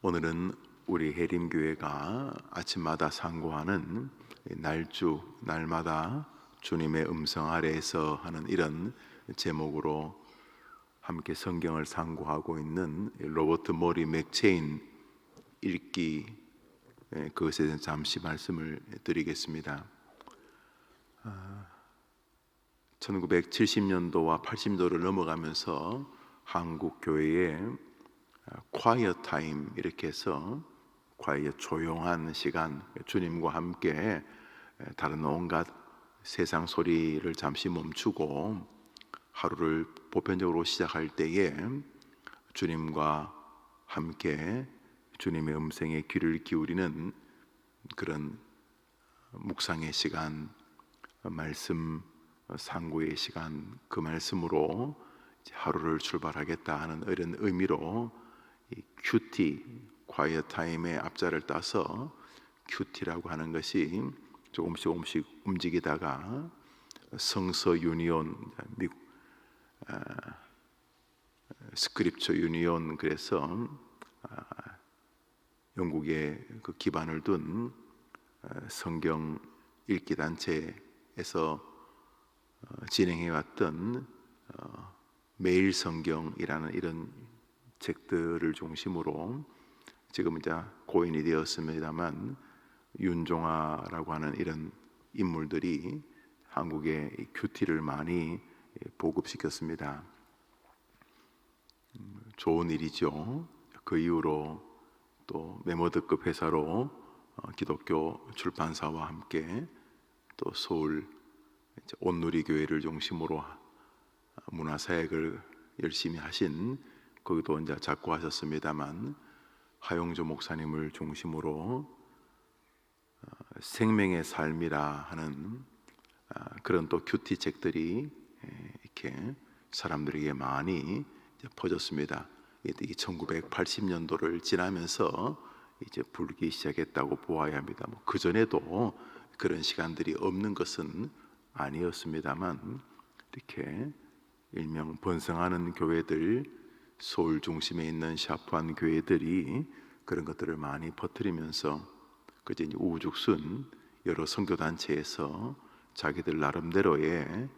오늘은 우리 해림교회가 아침마다 상고하는 날주, 날마다 주님의 음성 아래에서 하는 이런 제목으로 함께 성경을 상고하고 있는 로버트 모리 맥체인 읽기, 그것에 대해서 잠시 말씀을 드리겠습니다. 1970년도와 80년도를 넘어가면서 한국 교회에 quiet time 이렇게 해서 quiet, 조용한 시간, 주님과 함께 다른 온갖 세상 소리를 잠시 멈추고 하루를 보편적으로 시작할 때에 주님과 함께 주님의 음성에 귀를 기울이는 그런 묵상의 시간, 말씀 상고의 시간, 그 말씀으로 하루를 출발하겠다 하는 이런 의미로 이 QT, Quiet Time의 앞자를 따서 QT라고 하는 것이 조금씩 움직이다가 성서 유니온, 미국 스크립처 유니온, 그래서 영국에 그 기반을 둔 성경 읽기 단체에서 진행해왔던 매일 성경이라는 이런 책들을 중심으로 지금 이제 고인이 되었습니다만 윤종아라고 하는 이런 인물들이 한국에 큐티를 많이 보급시켰습니다. 좋은 일이죠. 그 이후로 또 메모드급 회사로 기독교 출판사와 함께 또 서울 온누리교회를 중심으로 문화사역을 열심히 하신, 거기도 이제 작고하셨습니다만 하용조 목사님을 중심으로 생명의 삶이라 하는 그런 또 큐티 책들이 이렇게 사람들에게 많이 퍼졌습니다. 이게 1980년도를 지나면서 이제 불기 시작했다고 보아야 합니다. 그 전에도 그런 시간들이 없는 것은 아니었습니다만 이렇게 일명 번성하는 교회들, 서울 중심에 있는 샤프한 교회들이 그런 것들을 많이 퍼뜨리면서 그제 이제 우후죽순 여러 선교단체에서 자기들 나름대로의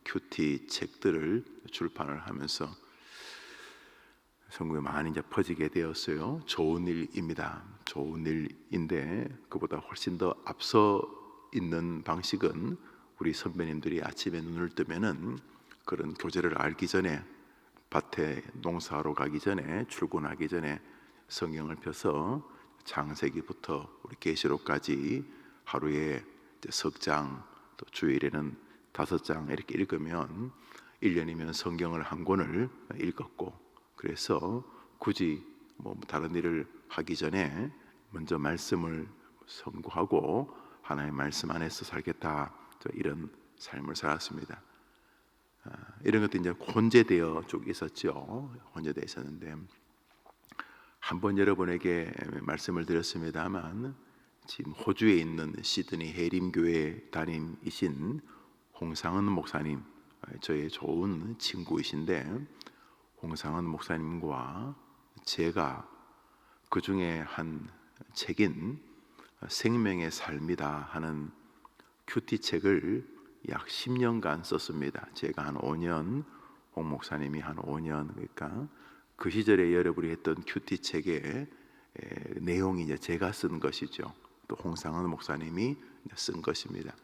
큐티 책들을 출판을 하면서 전국에 많이 이제 퍼지게 되었어요. 좋은 일입니다. 좋은 일인데 그보다 훨씬 더 앞서 있는 방식은 우리 선배님들이 아침에 눈을 뜨면은 그런 교제를 알기 전에, 밭에 농사하러 가기 전에, 출근하기 전에 성경을 펴서 창세기부터 우리 계시록까지 하루에 석 장, 또 주일에는 5장 이렇게 읽으면 1년이면 성경을 한 권을 읽었고, 그래서 굳이 다른 일을 하기 전에 먼저 말씀을 선고하고 하나의 말씀 안에서 살겠다, 이런 삶을 살았습니다. 이런 것도 이제 혼재되어 쭉 있었죠. 혼재되어 있었는데 한번 여러분에게 말씀을 드렸습니다만 지금 호주에 있는 시드니 해림교회 담임이신 홍상은 목사님, 저의 좋은 친구이신데 홍상은 목사님과 제가 그 중에 한 책인 생명의 삶이다 하는 큐티 책을 약 10년간 썼습니다. 제가 한 5년, 홍 목사님이 한 5년, 그러니까 그 시절에 여러분이 했던 큐티 책의 내용이 이제 제가 쓴 것이죠. 또 홍상은 목사님이 쓴 것입니다.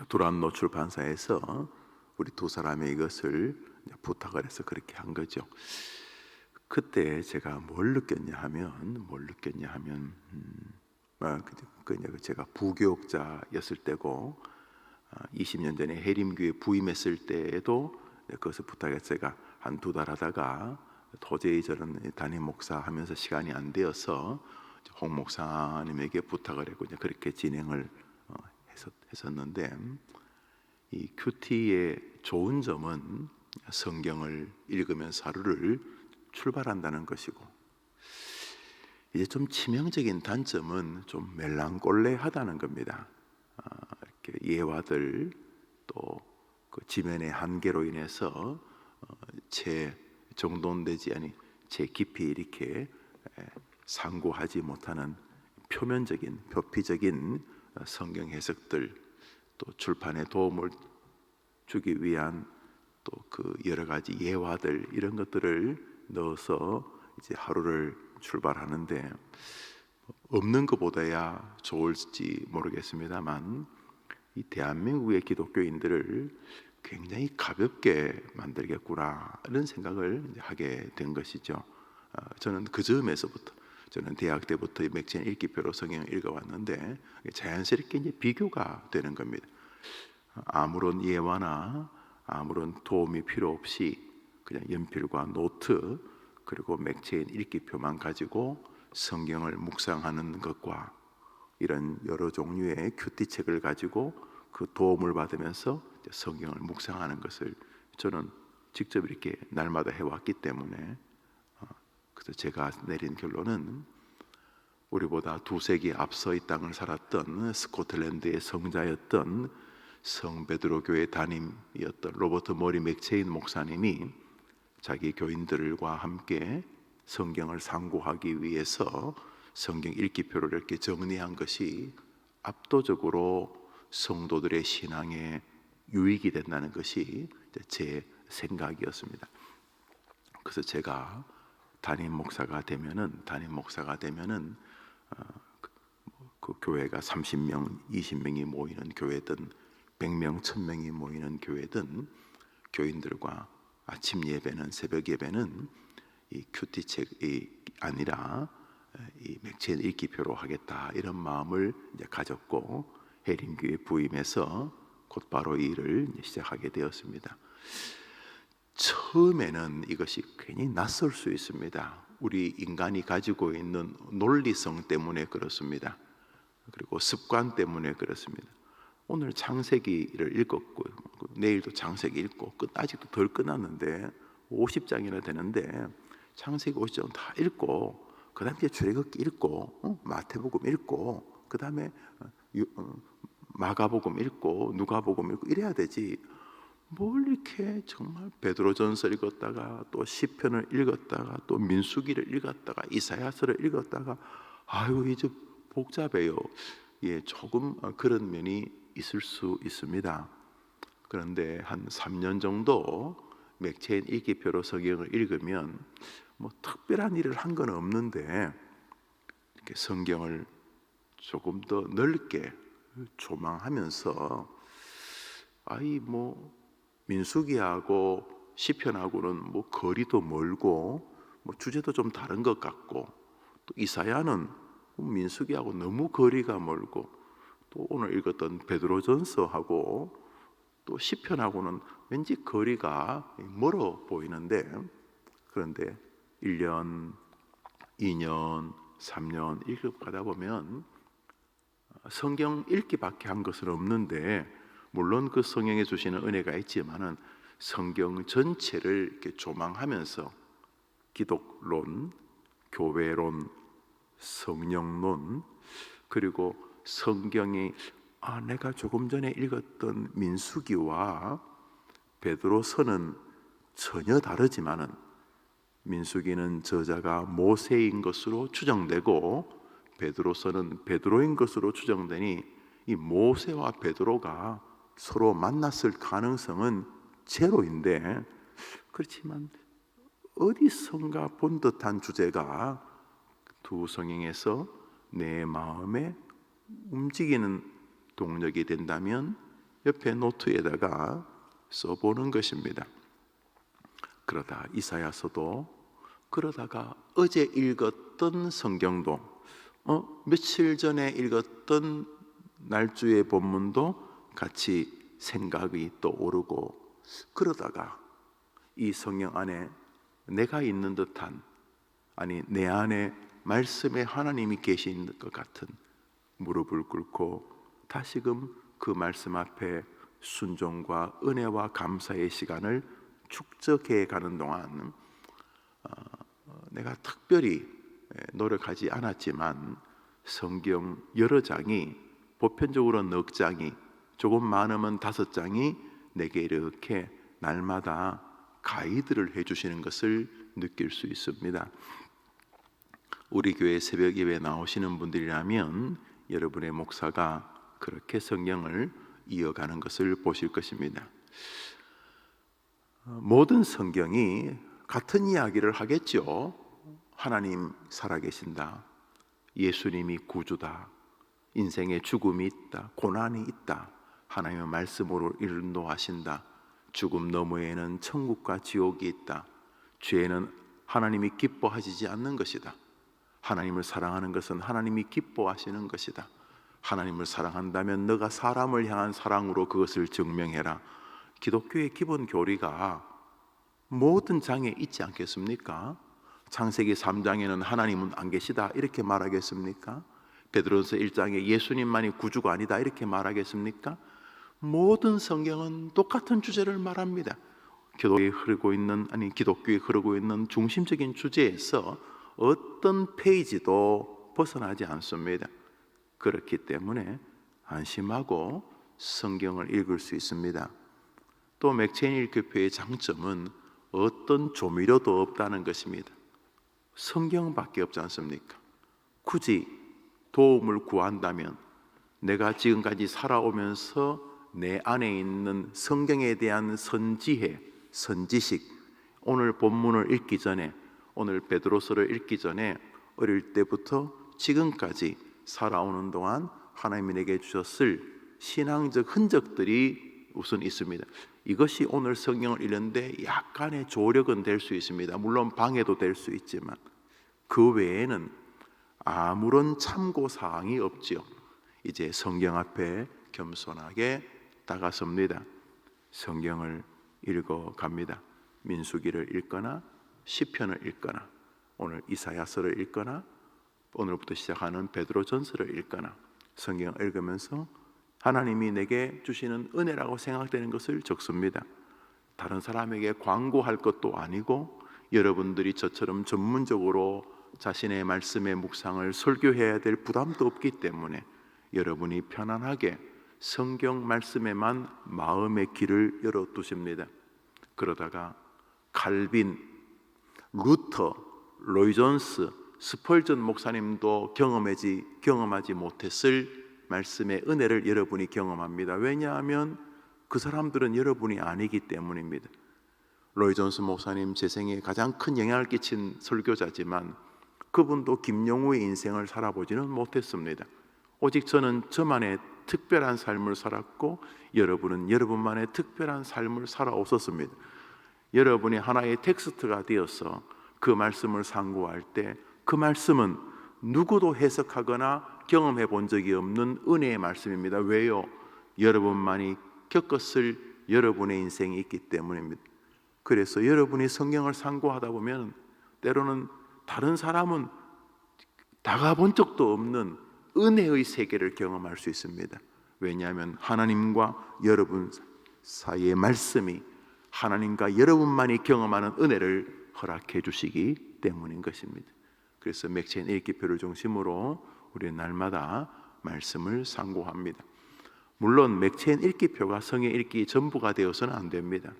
두란노 출판사에서 우리 두 사람의 이것을 부탁을 해서 그렇게 한 거죠. 그때 제가 뭘 느꼈냐 하면 제가 부교육자였을 때고 20년 전에 해림교회 부임했을 때에도 그것을 부탁해서 제가 한 2달 하다가 도저히 저는 담임 목사 하면서 시간이 안 되어서 홍 목사님에게 부탁을 했고 그렇게 진행을 했었는데, 이 큐티의 좋은 점은 성경을 읽으면서 하루를 출발한다는 것이고, 이제 좀 치명적인 단점은 좀 멜랑꼴레하다는 겁니다. 이렇게 예화들, 또 그 지면의 한계로 인해서 제 정돈되지 않은 제 깊이 이렇게 상고하지 못하는 표면적인 표피적인 성경 해석들, 또 출판에 도움을 주기 위한 또 그 여러 가지 예화들, 이런 것들을 넣어서 이제 하루를 출발하는데, 없는 것보다야 좋을지 모르겠습니다만 이 대한민국의 기독교인들을 굉장히 가볍게 만들겠구나 이런 생각을 하게 된 것이죠. 저는 그 점에서부터, 저는 대학 때부터 맥주인 읽기표로 성경을 읽어왔는데 자연스럽게 이제 비교가 되는 겁니다. 아무런 예화나 아무런 도움이 필요 없이 그냥 연필과 노트 그리고 맥체인 읽기표만 가지고 성경을 묵상하는 것과 이런 여러 종류의 큐티책을 가지고 그 도움을 받으면서 성경을 묵상하는 것을 저는 직접 이렇게 날마다 해왔기 때문에, 그래서 제가 내린 결론은 우리보다 2세기 앞서 이 땅을 살았던 스코틀랜드의 성자였던 성 베드로 교회 담임이었던 로버트 머리 맥체인 목사님이 자기 교인들과 함께 성경을 상고하기 위해서 성경 읽기표를 이렇게 정리한 것이 압도적으로 성도들의 신앙에 유익이 된다는 것이 제 생각이었습니다. 그래서 제가 담임 목사가 되면은 그 교회가 30명, 20명이 모이는 교회든 100명, 1000명이 모이는 교회든 교인들과 아침 예배는, 새벽 예배는 이 큐티책이 아니라 이 맥체인 읽기표로 하겠다, 이런 마음을 이제 가졌고 해림교회 부임해서 곧바로 이 일을 시작하게 되었습니다. 처음에는 이것이 괜히 낯설 수 있습니다. 우리 인간이 가지고 있는 논리성 때문에 그렇습니다. 그리고 습관 때문에 그렇습니다. 오늘 창세기를 읽었고 내일도 창세기 읽고 아직도 덜 끝났는데 50장이나 되는데 창세기 50장 다 읽고 그 다음에 출애굽기 읽고 마태복음 읽고 그 다음에 마가복음 읽고 누가복음 읽고 이래야 되지, 뭘 이렇게 정말 베드로전서 읽었다가 또 시편을 읽었다가 또 민수기를 읽었다가 이사야서를 읽었다가 아유 이제 복잡해요. 예, 조금 그런 면이 있을 수 있습니다. 그런데 한 3년 정도 맥체인 읽기표로 성경을 읽으면 뭐 특별한 일을 한 건 없는데 이렇게 성경을 조금 더 넓게 조망하면서 아이 뭐 민수기하고 시편하고는 뭐 거리도 멀고 뭐 주제도 좀 다른 것 같고, 또 이사야는 민수기하고 너무 거리가 멀고, 또 오늘 읽었던 베드로전서하고 또 시편하고는 왠지 거리가 멀어 보이는데, 그런데 1년, 2년, 3년 읽어가다 보면 성경 읽기밖에 한 것은 없는데, 물론 그 성경에 주시는 은혜가 있지만은 성경 전체를 이렇게 조망하면서 기독론, 교회론, 성령론, 그리고 성경이 내가 조금 전에 읽었던 민수기와 베드로서는 전혀 다르지만은 민수기는 저자가 모세인 것으로 추정되고 베드로서는 베드로인 것으로 추정되니 이 모세와 베드로가 서로 만났을 가능성은 제로인데, 그렇지만 어디선가 본 듯한 주제가 두 성경에서 내 마음에 움직이는 동력이 된다면 옆에 노트에다가 써보는 것입니다. 그러다 이사야서도, 그러다가 어제 읽었던 성경도, 며칠 전에 읽었던 날주의 본문도 같이 생각이 떠오르고, 그러다가 이 성경 안에 내가 있는 듯한, 아니 내 안에 말씀의 하나님이 계신 것 같은 무릎을 꿇고 다시금 그 말씀 앞에 순종과 은혜와 감사의 시간을 축적해 가는 동안 내가 특별히 노력하지 않았지만 성경 여러 장이, 보편적으로 넉 장이, 조금 많으면 5장이 내게 이렇게 날마다 가이드를 해주시는 것을 느낄 수 있습니다. 우리 교회 새벽 예배 나오시는 분들이라면 여러분의 목사가 그렇게 성경을 이어가는 것을 보실 것입니다. 모든 성경이 같은 이야기를 하겠죠. 하나님 살아계신다, 예수님이 구주다, 인생에 죽음이 있다, 고난이 있다, 하나님의 말씀으로 인도하신다, 죽음 너머에는 천국과 지옥이 있다, 죄는 하나님이 기뻐하시지 않는 것이다, 하나님을 사랑하는 것은 하나님이 기뻐하시는 것이다, 하나님을 사랑한다면 너가 사람을 향한 사랑으로 그것을 증명해라. 기독교의 기본 교리가 모든 장에 있지 않겠습니까? 창세기 3장에는 하나님은 안 계시다 이렇게 말하겠습니까? 베드로서 1장에 예수님만이 구주가 아니다 이렇게 말하겠습니까? 모든 성경은 똑같은 주제를 말합니다. 기독교에 흐르고 있는 중심적인 주제에서 어떤 페이지도 벗어나지 않습니다. 그렇기 때문에 안심하고 성경을 읽을 수 있습니다. 또 맥체인 일교표의 장점은 어떤 조미료도 없다는 것입니다. 성경밖에 없지 않습니까? 굳이 도움을 구한다면 내가 지금까지 살아오면서 내 안에 있는 성경에 대한 선지혜, 선지식, 오늘 본문을 읽기 전에, 오늘 베드로서를 읽기 전에 어릴 때부터 지금까지 살아오는 동안 하나님이 내게 주셨을 신앙적 흔적들이 우선 있습니다. 이것이 오늘 성경을 읽는데 약간의 조력은 될 수 있습니다. 물론 방해도 될 수 있지만 그 외에는 아무런 참고사항이 없지요. 이제 성경 앞에 겸손하게 다가섭니다. 성경을 읽어갑니다. 민수기를 읽거나 시편을 읽거나 오늘 이사야서를 읽거나 오늘부터 시작하는 베드로전서를 읽거나 성경을 읽으면서 하나님이 내게 주시는 은혜라고 생각되는 것을 적습니다. 다른 사람에게 광고할 것도 아니고 여러분들이 저처럼 전문적으로 자신의 말씀의 묵상을 설교해야 될 부담도 없기 때문에 여러분이 편안하게 성경 말씀에만 마음의 길을 열어두십니다. 그러다가 칼빈, 루터, 로이 존스, 스펄전 목사님도 경험하지 못했을 말씀의 은혜를 여러분이 경험합니다. 왜냐하면 그 사람들은 여러분이 아니기 때문입니다. 로이 존스 목사님 제 생에 가장 큰 영향을 끼친 설교자지만 그분도 김용우의 인생을 살아보지는 못했습니다. 오직 저는 저만의 특별한 삶을 살았고 여러분은 여러분만의 특별한 삶을 살아오셨습니다. 여러분이 하나의 텍스트가 되어서 그 말씀을 상고할 때 그 말씀은 누구도 해석하거나 경험해 본 적이 없는 은혜의 말씀입니다. 왜요? 여러분만이 겪었을 여러분의 인생이 있기 때문입니다. 그래서 여러분이 성경을 상고하다 보면 때로는 다른 사람은 다가본 적도 없는 은혜의 세계를 경험할 수 있습니다. 왜냐하면 하나님과 여러분 사이의 말씀이 하나님과 여러분만이 경험하는 은혜를 허락해 주시기 때문인 것입니다. 그래서 맥체인 읽기표를 중심으로 우리 날마다 말씀을 상고합니다. 물론 맥체인 읽기표가 성경 읽기 전부가 되어서는 안 됩니다.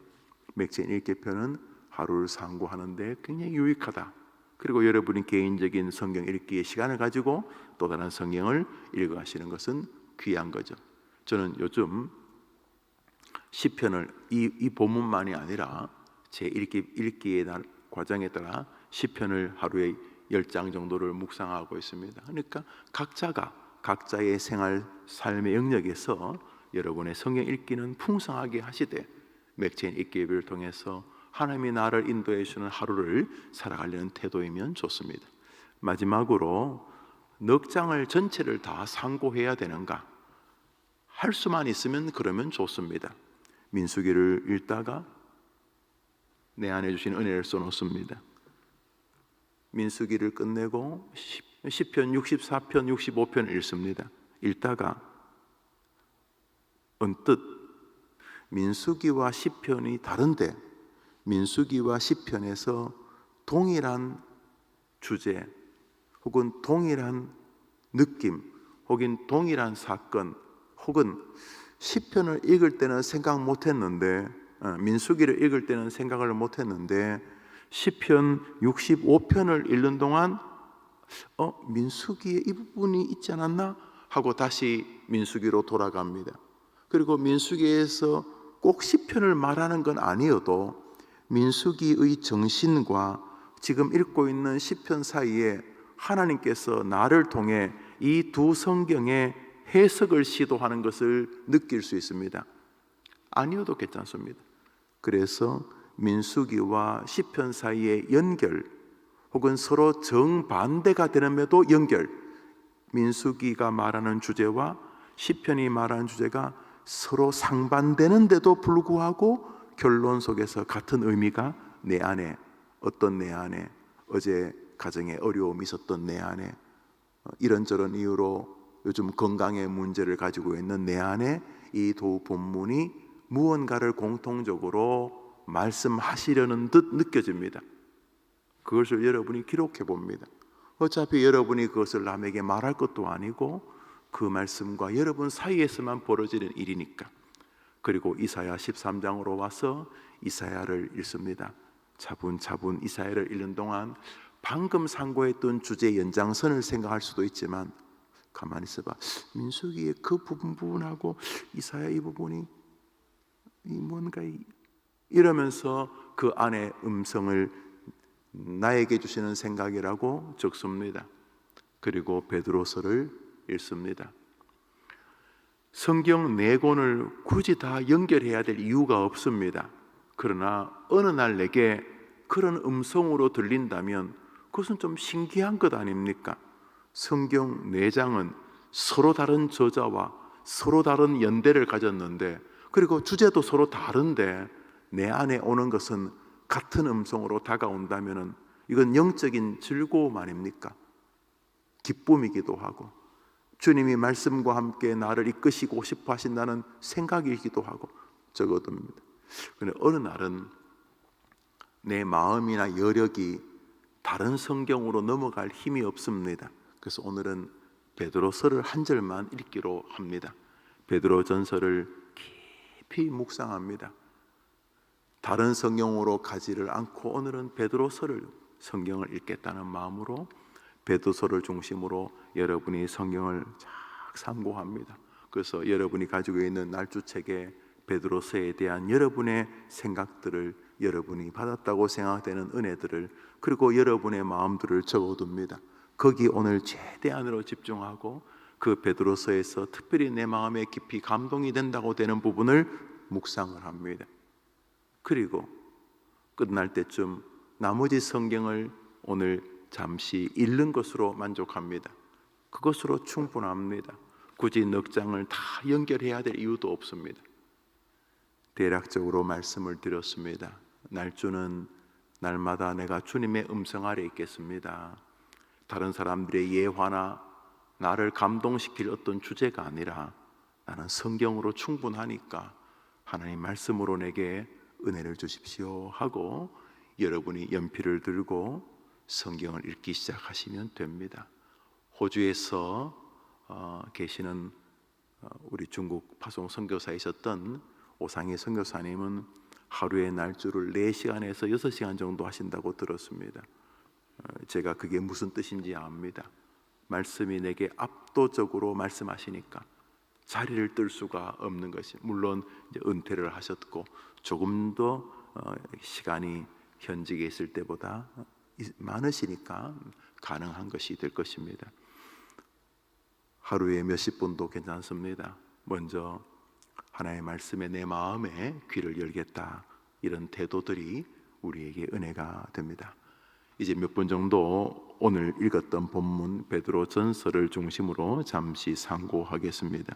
맥체인 읽기표는 하루를 상고하는데 굉장히 유익하다. 그리고 여러분이 개인적인 성경 읽기의 시간을 가지고 또 다른 성경을 읽어가시는 것은 귀한 거죠. 저는 요즘 시편을 이 본문만이 아니라 제 읽기의 과정에 따라 시편을 하루에 10장 정도를 묵상하고 있습니다. 그러니까 각자가 각자의 생활, 삶의 영역에서 여러분의 성경 읽기는 풍성하게 하시되 맥체인 읽기를 통해서 하나님이 나를 인도해 주는 하루를 살아가려는 태도이면 좋습니다. 마지막으로 넉 장을 전체를 다 상고해야 되는가? 할 수만 있으면 그러면 좋습니다. 민수기를 읽다가 내 안에 주신 은혜를 써놓습니다. 민수기를 끝내고 시편 64편, 65편을 읽습니다. 읽다가 언뜻 민수기와 시편이 다른데 민수기와 시편에서 동일한 주제 혹은 동일한 느낌 혹은 동일한 사건 혹은 시편을 읽을 때는 생각 못했는데 민수기를 읽을 때는 생각을 못했는데 시편 65편을 읽는 동안 민수기에 이 부분이 있지 않았나? 하고 다시 민수기로 돌아갑니다. 그리고 민수기에서 꼭 시편을 말하는 건 아니어도 민수기의 정신과 지금 읽고 있는 시편 사이에 하나님께서 나를 통해 이 두 성경의 해석을 시도하는 것을 느낄 수 있습니다. 아니어도 괜찮습니다. 그래서 민수기와 시편 사이의 연결, 혹은 서로 정반대가 되는데도 연결, 민수기가 말하는 주제와 시편이 말하는 주제가 서로 상반되는데도 불구하고 결론 속에서 같은 의미가 내 안에, 어떤 내 안에, 어제 가정에 어려움이 있었던 내 안에, 이런저런 이유로 요즘 건강의 문제를 가지고 있는 내 안에 이 두 본문이 무언가를 공통적으로 말씀하시려는 듯 느껴집니다. 그것을 여러분이 기록해 봅니다. 어차피 여러분이 그것을 남에게 말할 것도 아니고 그 말씀과 여러분 사이에서만 벌어지는 일이니까. 그리고 이사야 13장으로 와서 이사야를 읽습니다. 차분차분 이사야를 읽는 동안 방금 상고했던 주제 연장선을 생각할 수도 있지만, 가만히 있어봐, 민수기의 그 부분하고 이사야 이 부분이 뭔가 이러면서 그 안에 음성을 나에게 주시는 생각이라고 적습니다. 그리고 베드로서를 읽습니다. 성경 네 권을 굳이 다 연결해야 될 이유가 없습니다. 그러나 어느 날 내게 그런 음성으로 들린다면 그것은 좀 신기한 것 아닙니까? 성경 네 장은 서로 다른 저자와 서로 다른 연대를 가졌는데, 그리고 주제도 서로 다른데 내 안에 오는 것은 같은 음성으로 다가온다면 이건 영적인 즐거움 아닙니까? 기쁨이기도 하고 주님이 말씀과 함께 나를 이끄시고 싶어 하신다는 생각이기도 하고 적어둡니다. 그런데 어느 날은 내 마음이나 여력이 다른 성경으로 넘어갈 힘이 없습니다. 그래서 오늘은 베드로서를 한 절만 읽기로 합니다. 베드로 전서를 깊이 묵상합니다. 다른 성경으로 가지를 않고 오늘은 베드로서를, 성경을 읽겠다는 마음으로 베드로서를 중심으로 여러분이 성경을 쫙 상고합니다. 그래서 여러분이 가지고 있는 날주책에 베드로서에 대한 여러분의 생각들을, 여러분이 받았다고 생각되는 은혜들을, 그리고 여러분의 마음들을 적어둡니다. 거기 오늘 최대한으로 집중하고 그 베드로서에서 특별히 내 마음에 깊이 감동이 된다고 되는 부분을 묵상을 합니다. 그리고 끝날 때쯤 나머지 성경을 오늘 잠시 읽는 것으로 만족합니다. 그것으로 충분합니다. 굳이 넉 장을 다 연결해야 될 이유도 없습니다. 대략적으로 말씀을 드렸습니다. 날주는 날마다 내가 주님의 음성 아래 있겠습니다. 다른 사람들의 예화나 나를 감동시킬 어떤 주제가 아니라 나는 성경으로 충분하니까 하나님 말씀으로 내게 은혜를 주십시오 하고 여러분이 연필을 들고 성경을 읽기 시작하시면 됩니다. 호주에서 계시는 우리 중국 파송 선교사이셨던 오상희 선교사님은 하루에 날주를 4시간에서 6시간 정도 하신다고 들었습니다. 제가 그게 무슨 뜻인지 압니다. 말씀이 내게 압도적으로 말씀하시니까 자리를 뜰 수가 없는 것이, 물론 이제 은퇴를 하셨고 조금 더 시간이 현직에 있을 때보다 많으시니까 가능한 것이 될 것입니다. 하루에 몇십 분도 괜찮습니다. 먼저 하나님의 말씀에 내 마음에 귀를 열겠다, 이런 태도들이 우리에게 은혜가 됩니다. 이제 몇 분 정도 오늘 읽었던 본문 베드로 전서를 중심으로 잠시 상고하겠습니다.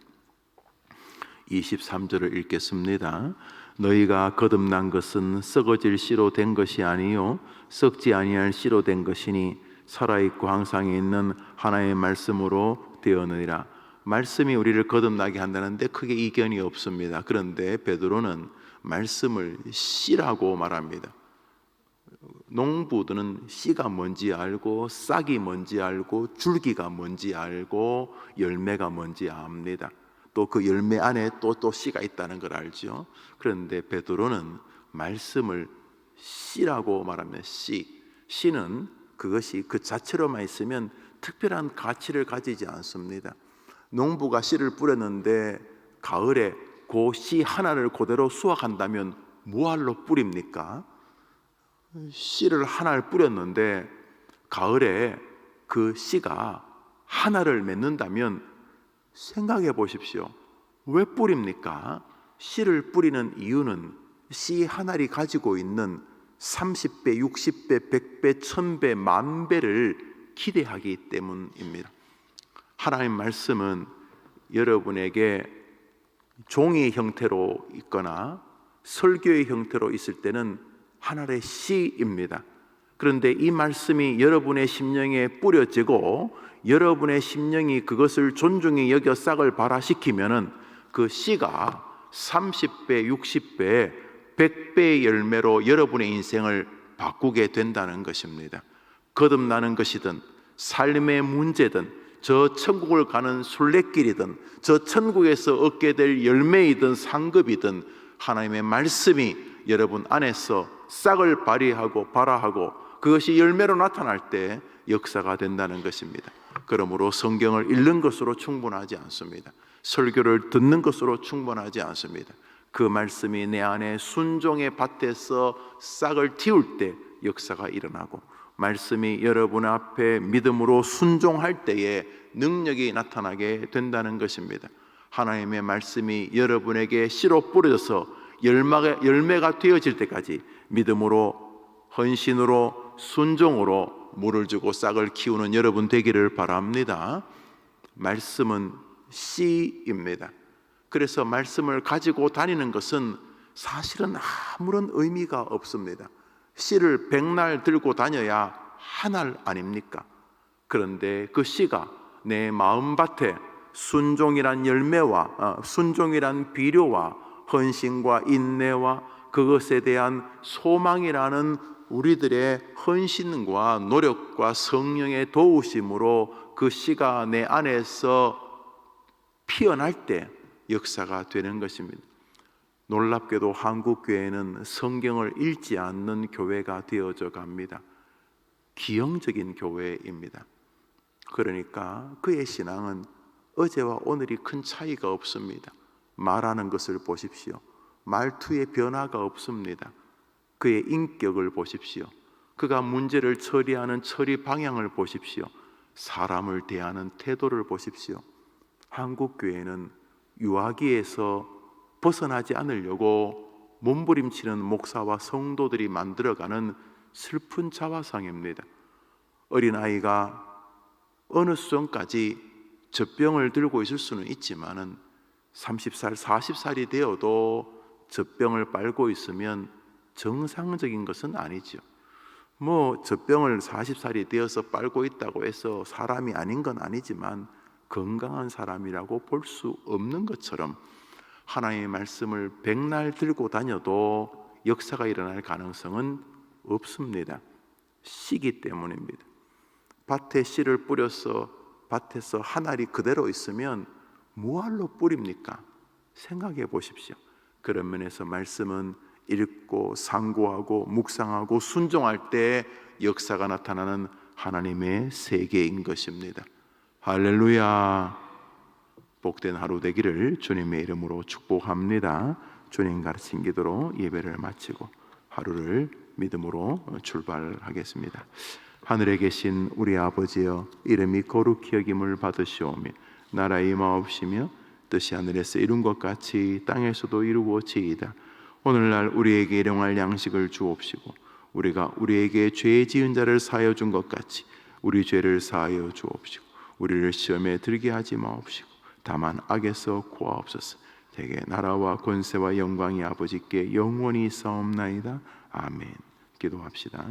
23절을 읽겠습니다. 너희가 거듭난 것은 썩어질 씨로 된 것이 아니요 썩지 아니할 씨로 된 것이니 살아있고 항상 있는 하나의 말씀으로 되었느니라. 말씀이 우리를 거듭나게 한다는데 크게 이견이 없습니다. 그런데 베드로는 말씀을 씨라고 말합니다. 농부들은 씨가 뭔지 알고 싹이 뭔지 알고 줄기가 뭔지 알고 열매가 뭔지 압니다. 또 그 열매 안에 또 씨가 있다는 걸 알죠. 그런데 베드로는 말씀을 씨라고 말하면 씨는 그것이 그 자체로만 있으면 특별한 가치를 가지지 않습니다. 농부가 씨를 뿌렸는데 가을에 그 씨 하나를 그대로 수확한다면 뭐할로 뿌립니까? 씨를 하나를 뿌렸는데 가을에 그 씨가 하나를 맺는다면 생각해 보십시오. 왜 뿌립니까? 씨를 뿌리는 이유는 씨 하나리 가지고 있는 30배, 60배, 100배, 1000배, 만배를 기대하기 때문입니다. 하나님의 말씀은 여러분에게 종이 형태로 있거나 설교의 형태로 있을 때는 하나의 씨입니다. 그런데 이 말씀이 여러분의 심령에 뿌려지고 여러분의 심령이 그것을 존중히 여겨 싹을 발화시키면은 그 씨가 30배, 60배, 100배의 열매로 여러분의 인생을 바꾸게 된다는 것입니다. 거듭나는 것이든 삶의 문제든 저 천국을 가는 순례길이든 저 천국에서 얻게 될 열매이든 상급이든 하나님의 말씀이 여러분 안에서 싹을 발휘하고 발화하고 그것이 열매로 나타날 때 역사가 된다는 것입니다. 그러므로 성경을 읽는 것으로 충분하지 않습니다. 설교를 듣는 것으로 충분하지 않습니다. 그 말씀이 내 안에 순종의 밭에서 싹을 틔울 때 역사가 일어나고 말씀이 여러분 앞에 믿음으로 순종할 때에 능력이 나타나게 된다는 것입니다. 하나님의 말씀이 여러분에게 씨로 뿌려져서 열매가 되어질 때까지 믿음으로 헌신으로 순종으로 물을 주고 싹을 키우는 여러분 되기를 바랍니다. 말씀은 씨입니다. 그래서 말씀을 가지고 다니는 것은 사실은 아무런 의미가 없습니다. 씨를 백날 들고 다녀야 한 알 아닙니까? 그런데 그 씨가 내 마음밭에 순종이란 열매와 순종이란 비료와 헌신과 인내와 그것에 대한 소망이라는 우리들의 헌신과 노력과 성령의 도우심으로 그 씨가 내 안에서 피어날 때 역사가 되는 것입니다. 놀랍게도 한국교회는 성경을 읽지 않는 교회가 되어져 갑니다. 기형적인 교회입니다. 그러니까 그의 신앙은 어제와 오늘이 큰 차이가 없습니다. 말하는 것을 보십시오. 말투의 변화가 없습니다. 그의 인격을 보십시오. 그가 문제를 처리하는 처리 방향을 보십시오. 사람을 대하는 태도를 보십시오. 한국교회는 유아기에서 벗어나지 않으려고 몸부림치는 목사와 성도들이 만들어가는 슬픈 자화상입니다. 어린아이가 어느 수준까지 젖병을 들고 있을 수는 있지만은 30살, 40살이 되어도 젖병을 빨고 있으면 정상적인 것은 아니죠. 젖병을 40살이 되어서 빨고 있다고 해서 사람이 아닌 건 아니지만 건강한 사람이라고 볼 수 없는 것처럼 하나님의 말씀을 백날 들고 다녀도 역사가 일어날 가능성은 없습니다. 씨기 때문입니다. 밭에 씨를 뿌려서 밭에서 한 알이 그대로 있으면 무알로 뿌립니까? 생각해 보십시오. 그런 면에서 말씀은 읽고 상고하고 묵상하고 순종할 때 역사가 나타나는 하나님의 세계인 것입니다. 할렐루야. 복된 하루 되기를 주님의 이름으로 축복합니다. 주님 가르친 기도로 예배를 마치고 하루를 믿음으로 출발하겠습니다. 하늘에 계신 우리 아버지여, 이름이 거룩히 여김을 받으시오며 나라의 임하옵시며 뜻이 하늘에서 이룬 것 같이 땅에서도 이루어지이다. 오늘날 우리에게 일용할 양식을 주옵시고 우리가 우리에게 죄 지은 자를 사하여 준 것 같이 우리 죄를 사하여 주옵시고 우리를 시험에 들게 하지 마옵시고 다만 악에서 구하옵소서. 대개 나라와 권세와 영광이 아버지께 영원히 있사옵나이다. 아멘. 기도합시다.